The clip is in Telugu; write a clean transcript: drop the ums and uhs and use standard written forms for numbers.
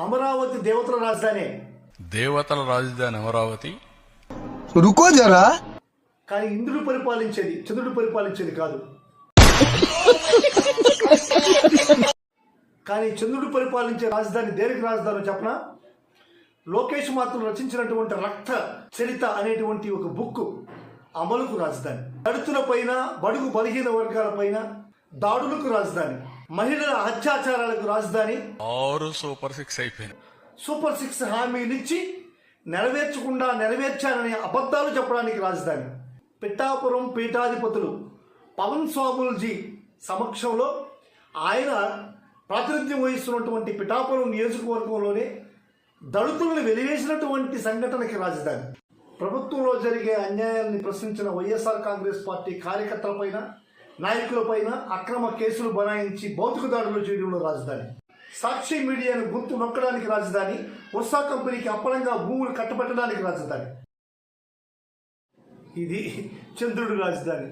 అమరావతి దేవతల రాజధాని. దేవతల రాజధాని అమరావతి. రుకో జరా. కానీ ఇంద్రుడు పరిపాలించేది, చంద్రుడు పరిపాలించేది కాదు. కానీ చంద్రుడు పరిపాలించే రాజధాని దేనికి రాజధాని చెప్పనా? లోకేష్ మాత్రం రచించినటువంటి రక్త చరిత అనేటువంటి ఒక బుక్ అమలుకు రాజధాని. దళితుల పైన, బడుగు బలహీన వర్గాల పైన దాడులకు రాజధాని, మహిళల అత్యాచారాలకు రాజధాని. 6 సూపర్ 6 అయిపోయింది. సూపర్ 6 హామీలిచ్చి నెరవేర్చానని అబద్ధాలు చెప్పడానికి రాజధాని. పిఠాపురం పీఠాధిపతులు పవన్ స్వాముల్జీ సమక్షంలో ఆయన ప్రాతినిధ్యం వహిస్తున్నటువంటి పిఠాపురం నియోజకవర్గంలోనే దళితులను వెలివేసినటువంటి సంఘటనకి రాజధాని. ప్రభుత్వంలో జరిగే అన్యాయాన్ని ప్రశ్నించిన వైఎస్ఆర్ కాంగ్రెస్ పార్టీ కార్యకర్తలపైన, నాయకులపైన అక్రమ కేసులు బనాయించి భౌతిక దాడులు చేయడంలో రాజధాని. సాక్షి మీడియాను గుర్తు నొక్కడానికి రాజధాని. ఉర్సా కంపెనీకి అప్పనంగా భూములు కట్టబెట్టడానికి రాజధాని. ఇది చంద్రుడి రాజధాని.